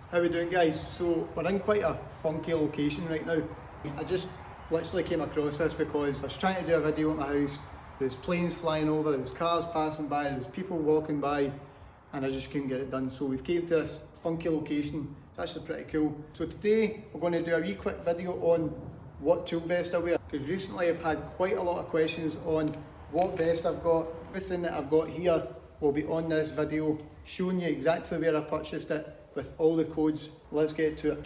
How we doing, guys? So we're in quite a funky location right now. I just literally came across this because I was trying to do a video at my house. There's planes flying over, there's cars passing by, there's people walking by, and I just couldn't get it done. So we've came to this funky location. It's actually pretty cool. So today we're going to do a wee quick video on what tool vest I wear, because recently I've had quite a lot of questions on what vest I've got. Everything that I've got here will be on this video, showing you exactly where I purchased it with all the codes. Let's get to it.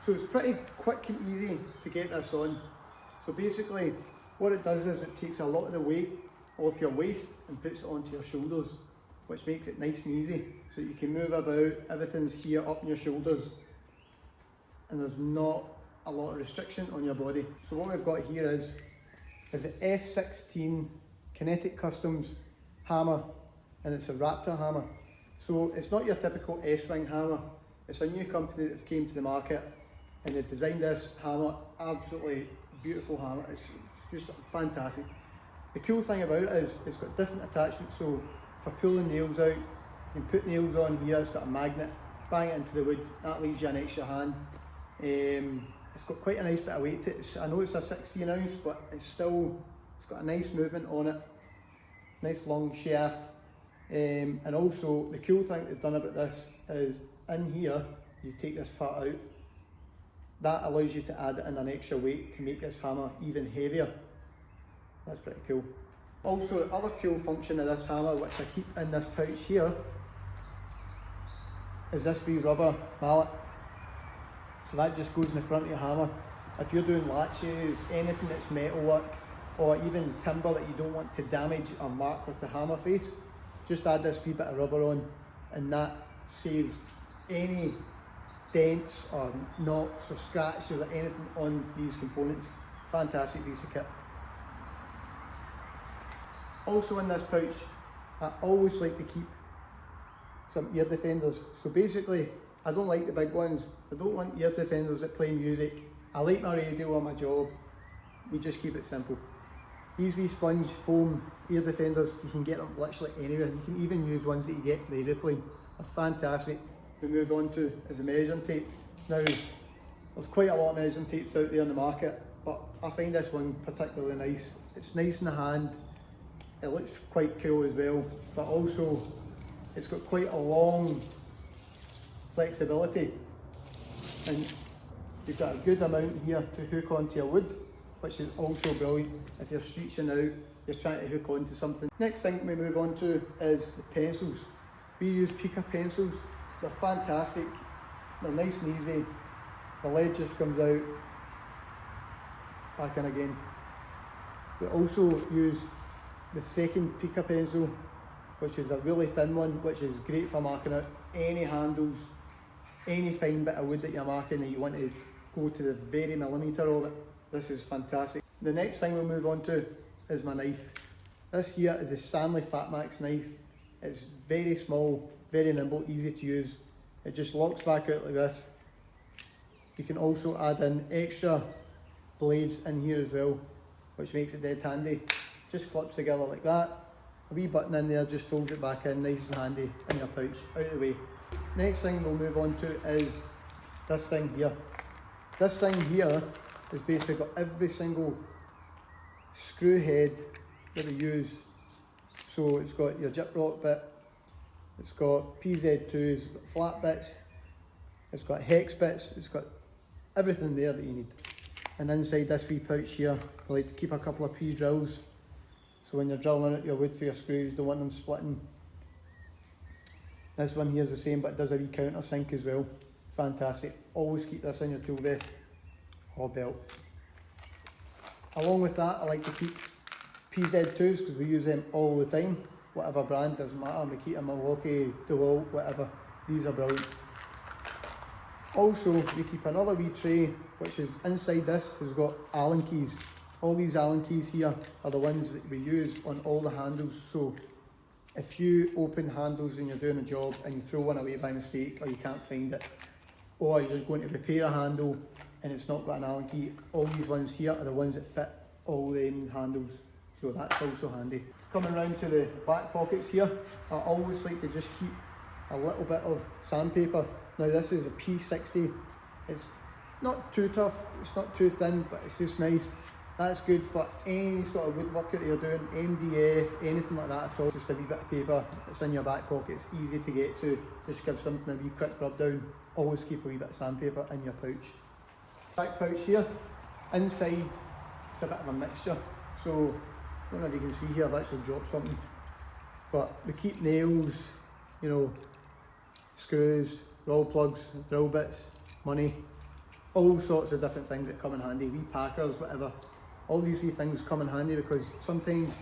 So it's pretty quick and easy to get this on. So basically what it does is it takes a lot of the weight off your waist and puts it onto your shoulders, which makes it nice and easy so you can move about. Everything's here up on your shoulders and there's not a lot of restriction on your body. So what we've got here is an F16 Kinetic Customs hammer, and it's a Raptor hammer. So it's not your typical S-wing hammer. It's a new company that came to the market and they designed this hammer. Absolutely beautiful hammer. It's just fantastic. The cool thing about it is it's got different attachments. So for pulling nails out, you can put nails on here. It's got a magnet, bang it into the wood. That leaves you an extra hand. It's got quite a nice bit of weight to it. I know it's a 16 ounce, but it's got a nice movement on it. Nice long shaft. And also the cool thing they've done about this is in here, you take this part out. That allows you to add in an extra weight to make this hammer even heavier. That's pretty cool. Also, the other cool function of this hammer, which I keep in this pouch here, is this wee rubber mallet. So that just goes in the front of your hammer. If you're doing latches, anything that's metalwork, or even timber that you don't want to damage or mark with the hammer face, just add this wee bit of rubber on, and that saves any dents or knocks or scratches or anything on these components. Fantastic piece of kit. Also in this pouch, I always like to keep some ear defenders. So basically, I don't like the big ones. I don't want ear defenders that play music. I like my radio on my job. We just keep it simple. These wee sponge foam ear defenders, you can get them literally anywhere. You can even use ones that you get for the aeroplane. They're fantastic. We move on to is the measuring tape. Now, there's quite a lot of measuring tapes out there in the market, but I find this one particularly nice. It's nice in the hand. It looks quite cool as well, but also it's got quite a long flexibility, and you've got a good amount here to hook onto your wood, which is also brilliant if you're stretching out, you're trying to hook onto something. Next thing we move on to is the pencils. We use Pica pencils. They're fantastic, they're nice and easy. The lead just comes out, back in again. We also use the second Pica pencil, which is a really thin one, which is great for marking out any handles, any fine bit of wood that you're marking and you want to go to the very millimetre of it. This is fantastic. The next thing we'll move on to is my knife. This here is a Stanley Fatmax knife. It's very small, very nimble, easy to use. It just locks back out like this. You can also add in extra blades in here as well, which makes it dead handy. Just clips together like that. A wee button in there just folds it back in, nice and handy in your pouch, out of the way. Next thing we'll move on to is this thing here. This thing here is basically got every single screw head that we use. So it's got your gyprock bit, it's got PZ2s, it's got flat bits, it's got hex bits, it's got everything there that you need. And inside this wee pouch here, we like to keep a couple of P-drills. So when you're drilling out your wood for your screws, don't want them splitting. This one here is the same, but it does a wee countersink as well. Fantastic. Always keep this in your tool vest or belt. Along with that, I like to keep PZ2s because we use them all the time. Whatever brand, doesn't matter. We keep them Milwaukee, DeWalt, whatever. These are brilliant. Also, we keep another wee tray, which is inside this, has got Allen keys. All these Allen keys here are the ones that we use on all the handles. So if you open handles and you're doing a job and you throw one away by mistake or you can't find it, or you're going to repair a handle and it's not got an Allen key, all these ones here are the ones that fit all the handles. so that's also handy. Coming round to the back pockets here, I always like to just keep a little bit of sandpaper. Now this is a P60, it's not too tough, it's not too thin, but it's just nice. That's good for any sort of woodwork that you're doing, MDF, anything like that at all. Just a wee bit of paper, it's in your back pocket, it's easy to get to, just give something a wee quick rub down. Always keep a wee bit of sandpaper in your pouch. Back pouch here, inside it's a bit of a mixture, so I don't know if you can see here, I've actually dropped something, but we keep nails, you know, screws, roll plugs, drill bits, money, all sorts of different things that come in handy, wee packers, whatever. All these wee things come in handy because sometimes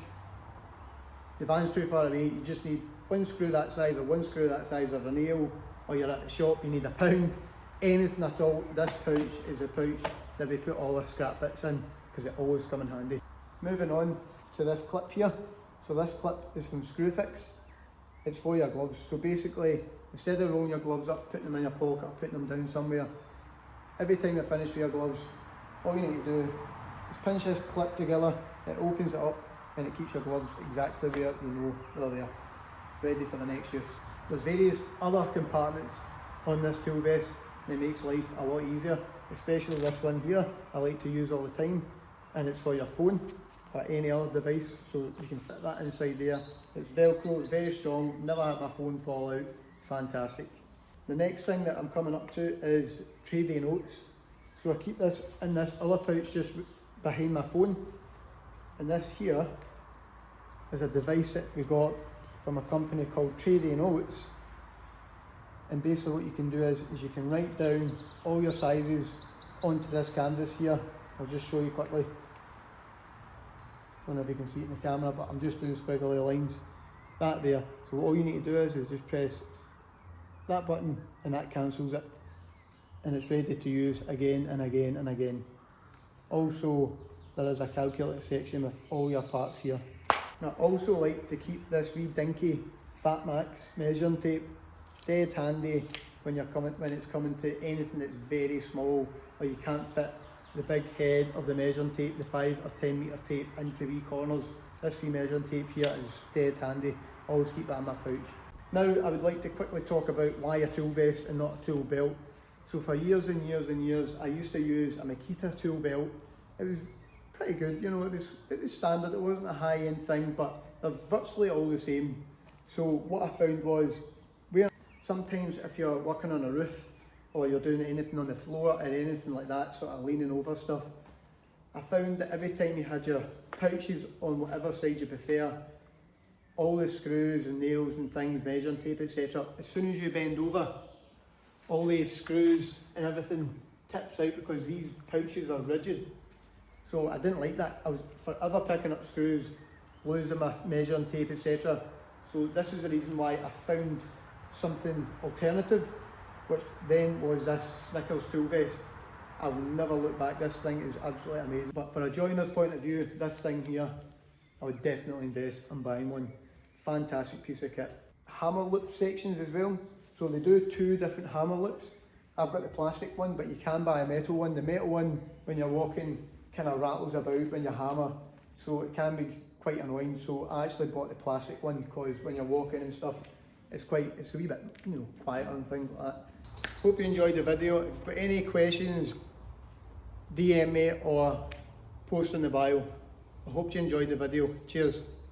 the van's too far away, you just need one screw that size or one screw that size or a nail, or you're at the shop, you need a pound, anything at all. This pouch is a pouch that we put all our scrap bits in because it always come in handy. Moving on to this clip here. So this clip is from Screwfix. It's for your gloves. So basically, instead of rolling your gloves up, putting them in your pocket, or putting them down somewhere, every time you're finished with your gloves, all you need to do is pinch this clip together, it opens it up and it keeps your gloves exactly where you know they're there, ready for the next use. There's various other compartments on this tool vest that makes life a lot easier, especially this one here I like to use all the time, and it's for your phone or any other device, so you can fit that inside there. It's Velcro, it's very strong, never had my phone fall out, fantastic. The next thing that I'm coming up to is tradie notes. So I keep this in this other pouch just behind my phone, and this here is a device that we got from a company called Tradie Notes, and basically what you can do is you can write down all your sizes onto this canvas here. I'll just show you quickly. I don't know if you can see it in the camera, but I'm just doing squiggly lines, that there. So all you need to do is just press that button and that cancels it, and it's ready to use again and again and again. Also, there is a calculator section with all your parts here. I also like to keep this wee dinky Fat Max measuring tape dead handy when it's coming to anything that's very small, or you can't fit the big head of the measuring tape, the 5 or 10 metre tape, into wee corners. This wee measuring tape here is dead handy. Always keep that in my pouch. Now I would like to quickly talk about why a tool vest and not a tool belt. So for years and years and years I used to use a Makita tool belt. It was pretty good, you know, it was standard, it wasn't a high-end thing, but they're virtually all the same. So what I found was, sometimes if you're working on a roof or you're doing anything on the floor or anything like that, sort of leaning over stuff, I found that every time you had your pouches on whatever side you prefer, all the screws and nails and things, measuring tape, etc., as soon as you bend over, all these screws and everything tips out because these pouches are rigid. So I didn't like that. I was forever picking up screws, losing my measuring tape, etc. So this is the reason why I found something alternative, which then was this Snickers tool vest. I will never look back. This thing is absolutely amazing. But for a joiner's point of view, this thing here, I would definitely invest in buying one. Fantastic piece of kit. Hammer loop sections as well. So they do 2 different hammer loops. I've got the plastic one, but you can buy a metal one. The metal one, when you're walking, kind of rattles about when you hammer, so it can be quite annoying. So I actually bought the plastic one because when you're walking and stuff, it's a wee bit, you know, quieter and things like that. Hope you enjoyed the video. If you've got any questions, DM me or post in the bio. I hope you enjoyed the video. Cheers.